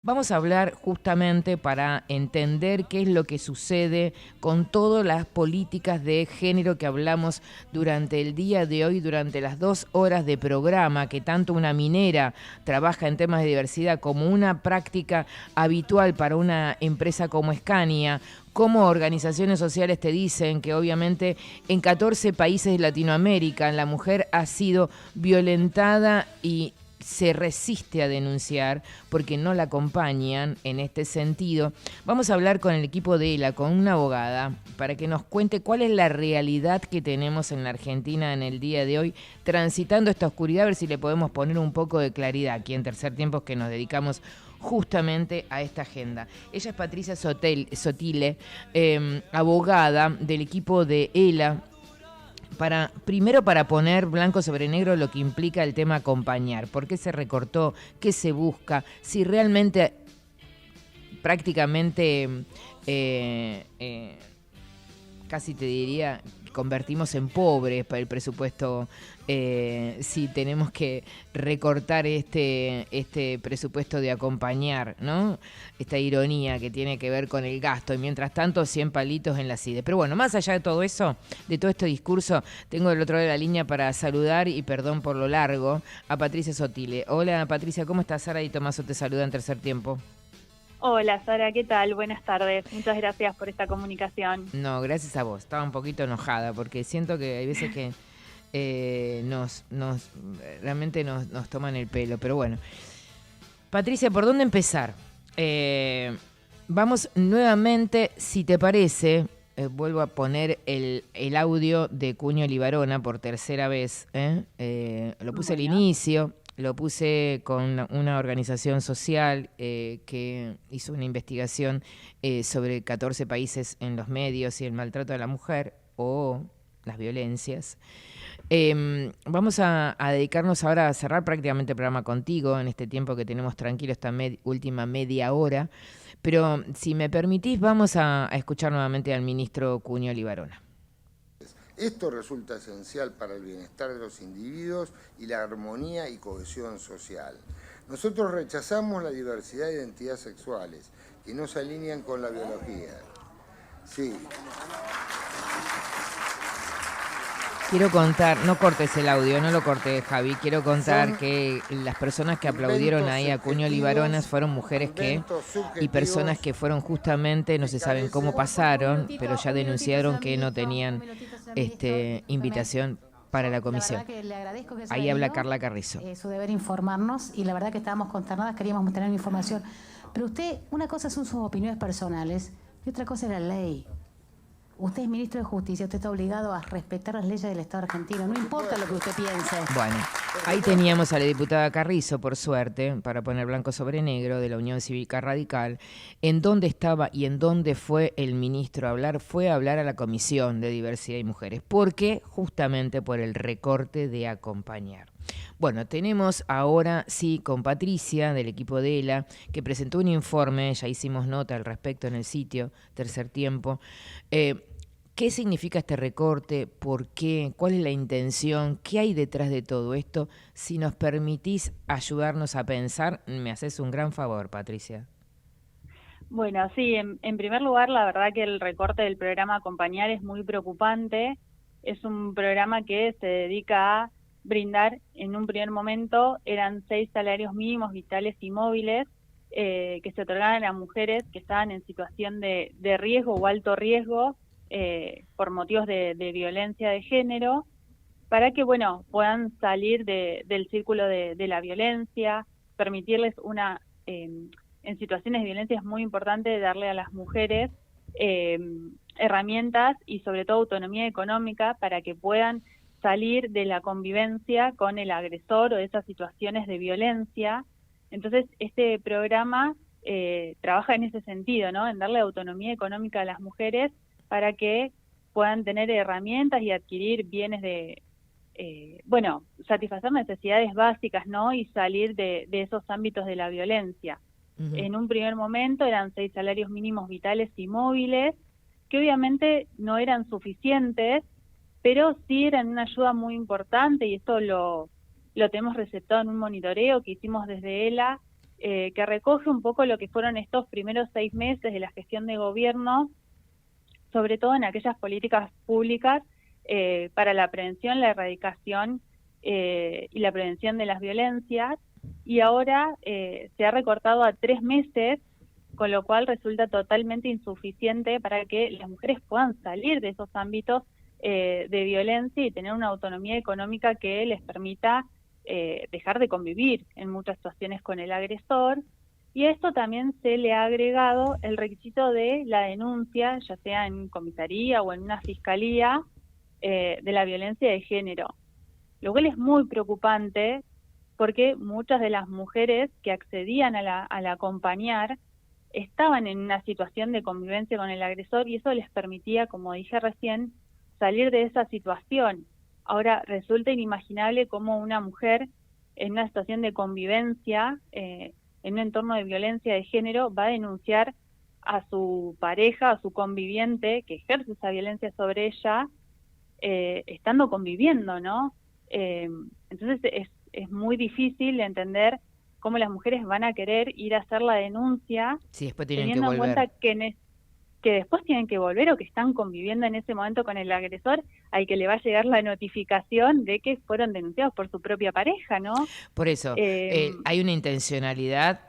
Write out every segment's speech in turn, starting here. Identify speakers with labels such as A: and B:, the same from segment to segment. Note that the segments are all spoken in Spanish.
A: Vamos a hablar justamente para entender qué es lo que sucede con todas las políticas de género que hablamos durante el día de hoy, durante las 2 horas de programa, que tanto una minera trabaja en temas de diversidad como una práctica habitual para una empresa como Scania, como organizaciones sociales te dicen que obviamente en 14 países de Latinoamérica la mujer ha sido violentada y se resiste a denunciar porque no la acompañan en este sentido. Vamos a hablar con el equipo de ELA, con una abogada, para que nos cuente cuál es la realidad que tenemos en la Argentina en el día de hoy, transitando esta oscuridad, a ver si le podemos poner un poco de claridad aquí en Tercer Tiempo, que nos dedicamos justamente a esta agenda. Ella es Patricia Sotile, abogada del equipo de ELA, primero para poner blanco sobre negro lo que implica el tema acompañar, por qué se recortó, qué se busca, si realmente prácticamente casi te diría convertimos en pobres para el presupuesto, si tenemos que recortar este presupuesto de acompañar, ¿no? Esta ironía que tiene que ver con el gasto, y mientras tanto 100 palitos en la CIDE. Pero bueno, más allá de todo eso, de todo este discurso, tengo del otro lado de la línea para saludar, y perdón por lo largo, a Patricia Sotile. Hola Patricia, ¿cómo estás? Sara y Tomaso te saludan Tercer Tiempo.
B: Hola Sara, ¿qué tal? Buenas tardes. Muchas gracias por esta comunicación.
A: No, gracias a vos. Estaba un poquito enojada porque siento que hay veces que realmente nos toman el pelo. Pero bueno, Patricia, ¿por dónde empezar? Vamos nuevamente, si te parece, vuelvo a poner el audio de Cuño Libarona por tercera vez. Lo puse al
B: Bueno,
A: inicio. Lo puse con una organización social que hizo una investigación sobre 14 países en los medios y el maltrato a la mujer o las violencias. Vamos a dedicarnos ahora a cerrar prácticamente el programa contigo en este tiempo que tenemos tranquilo, esta última media hora. Pero si me permitís, vamos a escuchar nuevamente al ministro Cuño Libarona.
C: Esto resulta esencial para el bienestar de los individuos y la armonía y cohesión social. Nosotros rechazamos la diversidad de identidades sexuales que no se alinean con la biología. Sí.
A: Quiero contar, no cortes el audio, no lo cortes, Javi. Quiero contar que las personas que aplaudieron ahí a Cuño Libaronas fueron mujeres y personas que fueron justamente, no se saben cómo pasaron, pero ya denunciaron que no tenían invitación para la comisión. Ahí habla Carla Carrizo.
D: Su deber informarnos, y la verdad que estábamos consternadas, queríamos tener información. Pero usted, una cosa son sus opiniones personales y otra cosa es la ley. Usted es ministro de Justicia, usted está obligado a respetar las leyes del Estado argentino, no importa lo que usted piense.
A: Bueno, ahí teníamos a la diputada Carrizo, por suerte, para poner blanco sobre negro, de la Unión Cívica Radical. ¿En dónde estaba y en dónde fue el ministro a hablar? Fue a hablar a la Comisión de Diversidad y Mujeres. ¿Por qué? Justamente por el recorte de acompañar. Bueno, tenemos ahora, sí, con Patricia, del equipo de ELA, que presentó un informe, ya hicimos nota al respecto en el sitio, Tercer Tiempo. ¿Qué significa este recorte? ¿Por qué? ¿Cuál es la intención? ¿Qué hay detrás de todo esto? Si nos permitís ayudarnos a pensar, me haces un gran favor, Patricia.
B: bueno, sí, en primer lugar, la verdad que el recorte del programa Acompañar es muy preocupante. Es un programa que se dedica a brindar, en un primer momento, eran 6 salarios mínimos vitales y móviles que se otorgaban a mujeres que estaban en situación de riesgo o alto riesgo por motivos de violencia de género, para que, bueno, puedan salir del círculo de la violencia, permitirles en situaciones de violencia es muy importante darle a las mujeres herramientas y sobre todo autonomía económica para que puedan salir de la convivencia con el agresor o de esas situaciones de violencia. Entonces, este programa trabaja en ese sentido, ¿no? En darle autonomía económica a las mujeres para que puedan tener herramientas y adquirir bienes satisfacer necesidades básicas, ¿no? Y salir de esos ámbitos de la violencia.
A: Uh-huh.
B: En un primer momento eran 6 salarios mínimos vitales y móviles, que obviamente no eran suficientes, pero sí eran una ayuda muy importante, y esto lo tenemos receptado en un monitoreo que hicimos desde ELA, que recoge un poco lo que fueron estos primeros 6 meses de la gestión de gobierno, sobre todo en aquellas políticas públicas para la prevención, la erradicación y la prevención de las violencias, y ahora se ha recortado a 3 meses, con lo cual resulta totalmente insuficiente para que las mujeres puedan salir de esos ámbitos de violencia y tener una autonomía económica que les permita dejar de convivir en muchas situaciones con el agresor. Y a esto también se le ha agregado el requisito de la denuncia, ya sea en comisaría o en una fiscalía, de la violencia de género, lo cual es muy preocupante porque muchas de las mujeres que accedían al acompañar estaban en una situación de convivencia con el agresor y eso les permitía, como dije recién, salir de esa situación. Ahora resulta inimaginable cómo una mujer en una situación de convivencia, en un entorno de violencia de género, va a denunciar a su pareja, a su conviviente que ejerce esa violencia sobre ella, estando conviviendo, ¿no? Entonces es muy difícil entender cómo las mujeres van a querer ir a hacer la denuncia,
A: Sí, después tienen que
B: teniendo en
A: volver.
B: cuenta que después tienen que volver o que están conviviendo en ese momento con el agresor, al que le va a llegar la notificación de que fueron denunciados por su propia pareja, ¿no?
A: Por eso, hay una intencionalidad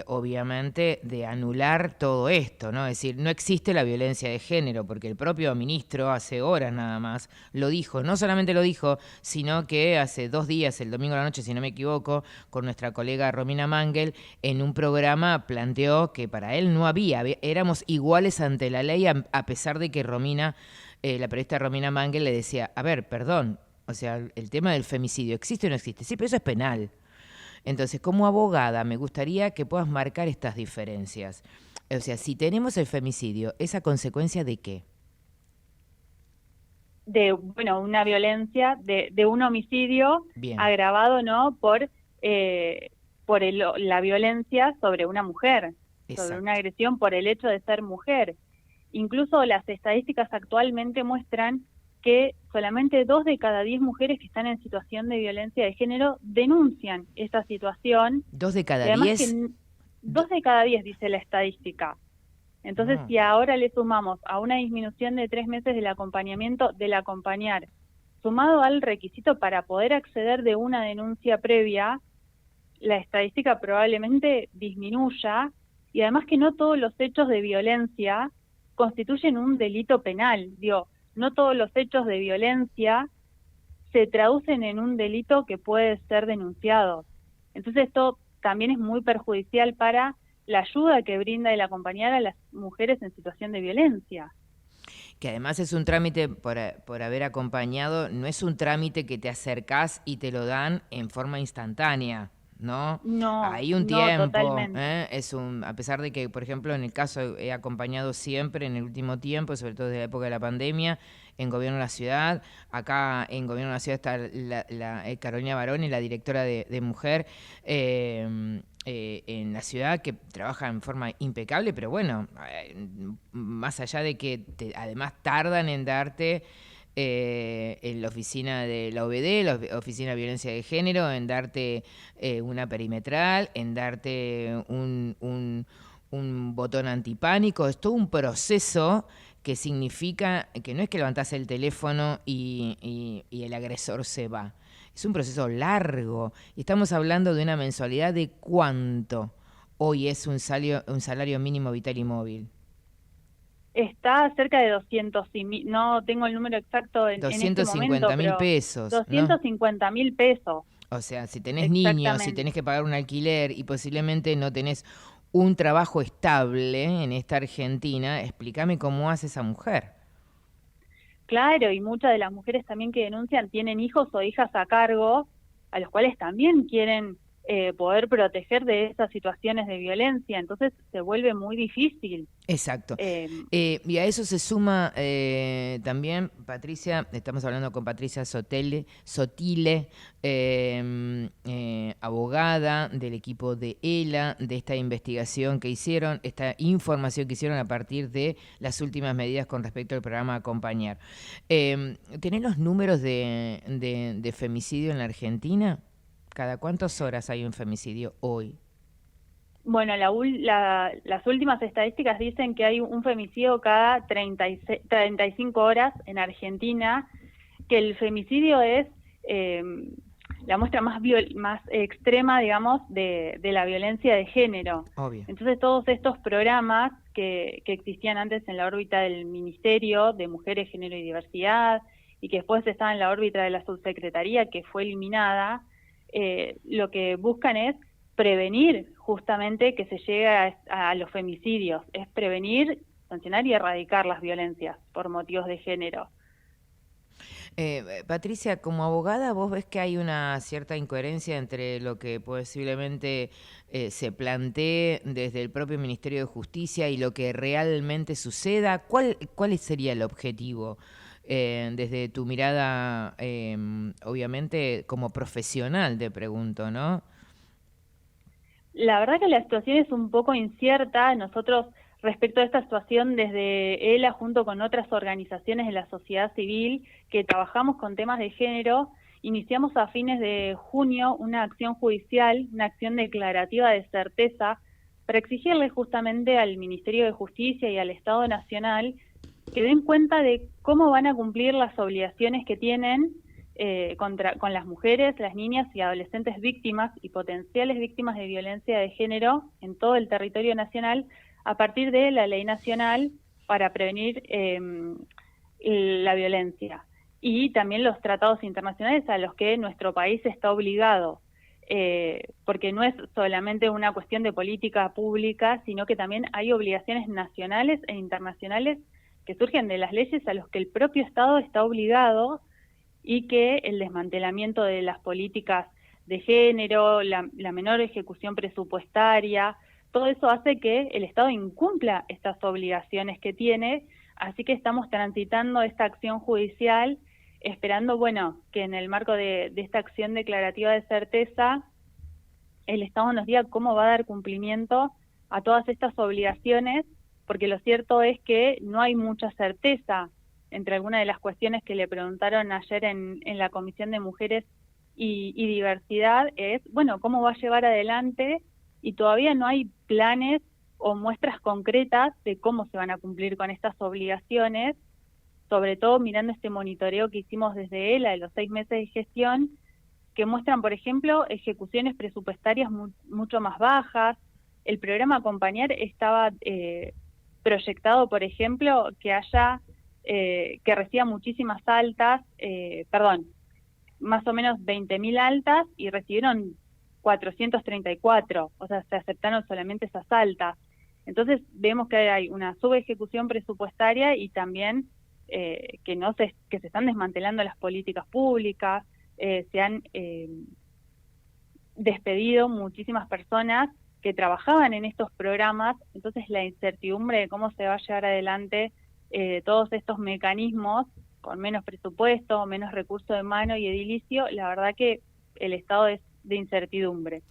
A: obviamente, de anular todo esto, ¿no? Es decir, no existe la violencia de género, porque el propio ministro hace horas nada más lo dijo, no solamente lo dijo, sino que hace 2 días, el domingo a la noche, si no me equivoco, con nuestra colega Romina Mangel, en un programa planteó que para él no había, éramos iguales ante la ley, a pesar de que Romina, la periodista Romina Mangel le decía, a ver, perdón, o sea, el tema del femicidio, ¿existe o no existe? Sí, pero eso es penal. Entonces, como abogada, me gustaría que puedas marcar estas diferencias. O sea, si tenemos el femicidio, ¿es a consecuencia de qué?
B: De, bueno, una violencia, de un homicidio
A: Bien.
B: agravado, ¿no? Por la violencia sobre una mujer,
A: Exacto.
B: sobre una agresión por el hecho de ser mujer. Incluso las estadísticas actualmente muestran que solamente 2 de cada 10 mujeres que están en situación de violencia de género denuncian esa situación.
A: 2 de cada 10.
B: 2 de cada 10 dice la estadística. Entonces, si ahora le sumamos a una disminución de 3 meses del acompañamiento, del acompañar, sumado al requisito para poder acceder de una denuncia previa, la estadística probablemente disminuya, y además que no todos los hechos de violencia constituyen un delito penal. Digo, no todos los hechos de violencia se traducen en un delito que puede ser denunciado. Entonces esto también es muy perjudicial para la ayuda que brinda el acompañar a las mujeres en situación de violencia.
A: Que además es un trámite por haber acompañado, no es un trámite que te acercás y te lo dan en forma instantánea, ¿no?
B: No,
A: hay un
B: no,
A: tiempo,
B: totalmente.
A: a pesar de que, por ejemplo, en el caso he acompañado siempre en el último tiempo, sobre todo desde la época de la pandemia, en Gobierno de la Ciudad. Acá en Gobierno de la Ciudad está Carolina Baroni, la directora de Mujer en la ciudad, que trabaja en forma impecable, pero bueno, más allá de que además tardan en darte en la oficina de la OBD, la oficina de violencia de género, en darte una perimetral, en darte un botón antipánico. Es todo un proceso que significa que no es que levantás el teléfono y el agresor se va. Es un proceso largo y estamos hablando de una mensualidad de ¿cuánto hoy es un salario mínimo vital y móvil?
B: Está cerca de 200, no tengo el número exacto en este momento,
A: 250.000 pesos.
B: 250.000 pesos.
A: O sea, si tenés niños, si tenés que pagar un alquiler y posiblemente no tenés un trabajo estable en esta Argentina, explícame cómo hace esa mujer.
B: Claro, y muchas de las mujeres también que denuncian tienen hijos o hijas a cargo, a los cuales también quieren poder proteger de esas situaciones de violencia, entonces se vuelve muy difícil.
A: Exacto. Y a eso se suma también, Patricia, estamos hablando con Patricia Sotile, abogada del equipo de ELA, de esta investigación que hicieron, esta información que hicieron a partir de las últimas medidas con respecto al programa Acompañar. ¿Tenés los números de femicidio en la Argentina? ¿Cada cuántas horas hay un femicidio hoy?
B: Bueno, las últimas estadísticas dicen que hay un femicidio cada 35 horas en Argentina, que el femicidio es la muestra más extrema, digamos, de la violencia de género.
A: Obvio.
B: Entonces, todos estos programas que existían antes en la órbita del Ministerio de Mujeres, Género y Diversidad, y que después estaban en la órbita de la subsecretaría, que fue eliminada, lo que buscan es prevenir justamente que se llegue a los femicidios, es prevenir, sancionar y erradicar las violencias por motivos de género.
A: Patricia, como abogada, ¿vos ves que hay una cierta incoherencia entre lo que posiblemente se plantee desde el propio Ministerio de Justicia y lo que realmente suceda? ¿Cuál sería el objetivo? Desde tu mirada, obviamente, como profesional, te pregunto, ¿no?
B: La verdad que la situación es un poco incierta. Nosotros, respecto a esta situación, desde ELA, junto con otras organizaciones de la sociedad civil que trabajamos con temas de género, iniciamos a fines de junio una acción judicial, una acción declarativa de certeza, para exigirle justamente al Ministerio de Justicia y al Estado Nacional que den cuenta de cómo van a cumplir las obligaciones que tienen con las mujeres, las niñas y adolescentes víctimas y potenciales víctimas de violencia de género en todo el territorio nacional a partir de la Ley Nacional para prevenir la violencia y también los tratados internacionales a los que nuestro país está obligado, porque no es solamente una cuestión de política pública, sino que también hay obligaciones nacionales e internacionales que surgen de las leyes a los que el propio Estado está obligado, y que el desmantelamiento de las políticas de género, la menor ejecución presupuestaria, todo eso hace que el Estado incumpla estas obligaciones que tiene, así que estamos transitando esta acción judicial, esperando, bueno, que en el marco de esta acción declarativa de certeza, el Estado nos diga cómo va a dar cumplimiento a todas estas obligaciones, porque lo cierto es que no hay mucha certeza. Entre algunas de las cuestiones que le preguntaron ayer en la Comisión de Mujeres y Diversidad es, bueno, ¿cómo va a llevar adelante? Y todavía no hay planes o muestras concretas de cómo se van a cumplir con estas obligaciones, sobre todo mirando este monitoreo que hicimos desde ELA de los 6 meses de gestión, que muestran, por ejemplo, ejecuciones presupuestarias mucho más bajas. El programa Acompañar estaba proyectado, por ejemplo, que haya... que reciba muchísimas altas, más o menos 20.000 altas y recibieron 434, o sea, se aceptaron solamente esas altas. Entonces vemos que hay una subejecución presupuestaria y también que se están desmantelando las políticas públicas, se han despedido muchísimas personas que trabajaban en estos programas, entonces la incertidumbre de cómo se va a llevar adelante todos estos mecanismos con menos presupuesto, menos recurso de mano y edilicio, la verdad que el estado es de incertidumbre.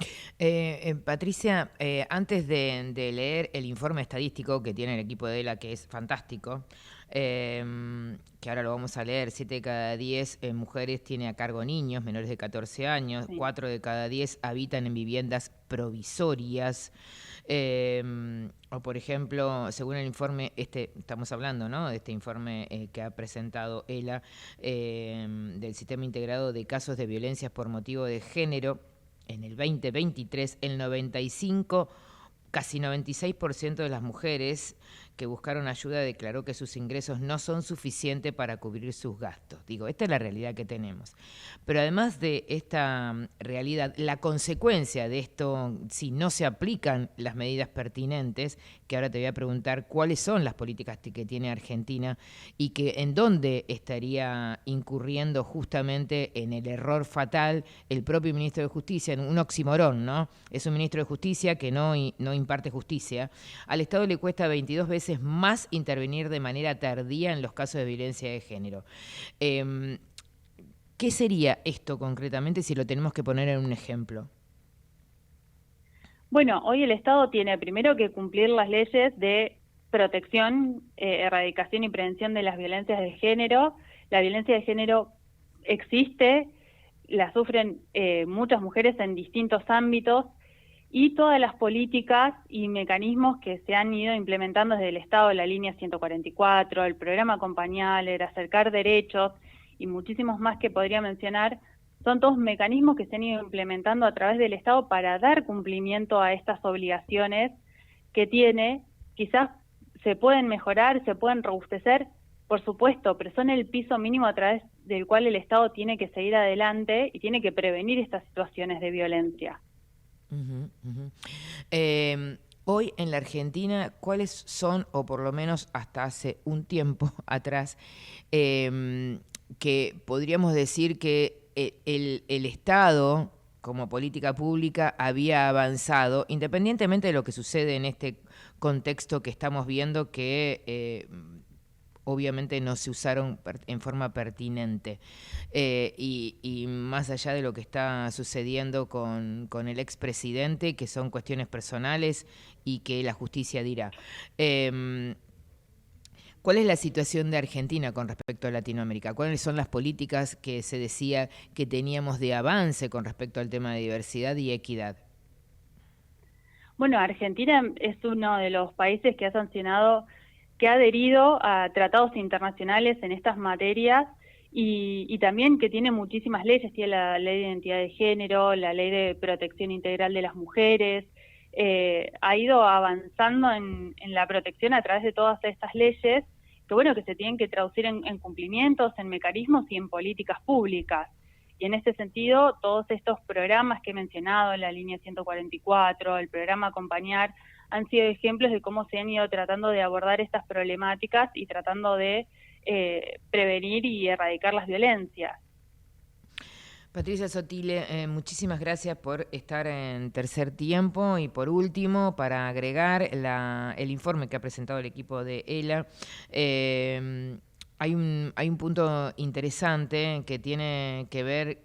A: Patricia, antes de leer el informe estadístico que tiene el equipo de ELA, que es fantástico, que ahora lo vamos a leer, 7 de cada 10 mujeres tiene a cargo niños menores de 14 años, sí. 4 de cada 10 habitan en viviendas provisorias. O por ejemplo, según el informe, estamos hablando, ¿no?, de este informe que ha presentado ELA, del Sistema Integrado de Casos de Violencias por Motivo de Género, en el 2023, casi 96% de las mujeres que buscaron ayuda declaró que sus ingresos no son suficientes para cubrir sus gastos. Digo, esta es la realidad que tenemos. Pero además de esta realidad, la consecuencia de esto, si no se aplican las medidas pertinentes, que ahora te voy a preguntar cuáles son las políticas que tiene Argentina y que en dónde estaría incurriendo justamente en el error fatal el propio ministro de Justicia, en un oximorón, ¿no? Es un ministro de Justicia que no imparte justicia. Al Estado le cuesta 22 veces más intervenir de manera tardía en los casos de violencia de género. ¿Qué sería esto concretamente si lo tenemos que poner en un ejemplo?
B: Bueno, hoy el Estado tiene primero que cumplir las leyes de protección, erradicación y prevención de las violencias de género. La violencia de género existe, la sufren muchas mujeres en distintos ámbitos, y todas las políticas y mecanismos que se han ido implementando desde el Estado, la línea 144, el programa Acompañar, el Acercar Derechos y muchísimos más que podría mencionar, son todos mecanismos que se han ido implementando a través del Estado para dar cumplimiento a estas obligaciones que tiene. Quizás se pueden mejorar, se pueden robustecer, por supuesto, pero son el piso mínimo a través del cual el Estado tiene que seguir adelante y tiene que prevenir estas situaciones de violencia.
A: Hoy en la Argentina, ¿cuáles son, o por lo menos hasta hace un tiempo atrás, que podríamos decir que el Estado, como política pública, había avanzado, independientemente de lo que sucede en este contexto que estamos viendo, que obviamente no se usaron en forma pertinente, y más allá de lo que está sucediendo con el expresidente, que son cuestiones personales y que la justicia dirá. ¿Cuál es la situación de Argentina con respecto a Latinoamérica? ¿Cuáles son las políticas que se decía que teníamos de avance con respecto al tema de diversidad y equidad?
B: Bueno, Argentina es uno de los países que ha sancionado, que ha adherido a tratados internacionales en estas materias y también que tiene muchísimas leyes. Tiene la ley de identidad de género, la ley de protección integral de las mujeres. Ha ido avanzando en la protección a través de todas estas leyes que, bueno, que se tienen que traducir en cumplimientos, en mecanismos y en políticas públicas. Y en este sentido, todos estos programas que he mencionado, la línea 144, el programa Acompañar, han sido ejemplos de cómo se han ido tratando de abordar estas problemáticas y tratando de prevenir y erradicar las violencias.
A: Patricia Sotile, muchísimas gracias por estar en Tercer Tiempo, y por último, para agregar el informe que ha presentado el equipo de ELA. Hay un punto interesante que tiene que ver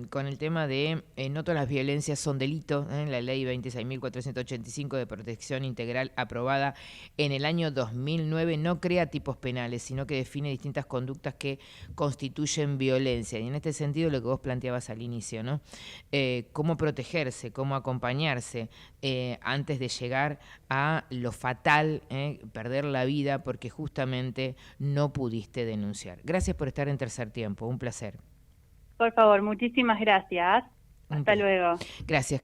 A: con el tema de no todas las violencias son delitos. La ley 26.485 de protección integral, aprobada en el año 2009, no crea tipos penales, sino que define distintas conductas que constituyen violencia. Y en este sentido, lo que vos planteabas al inicio, ¿no? Cómo protegerse, cómo acompañarse antes de llegar a lo fatal, perder la vida porque justamente no pudiste denunciar. Gracias por estar en Tercer Tiempo, un placer.
B: Por favor, muchísimas gracias. Hasta luego.
A: Gracias.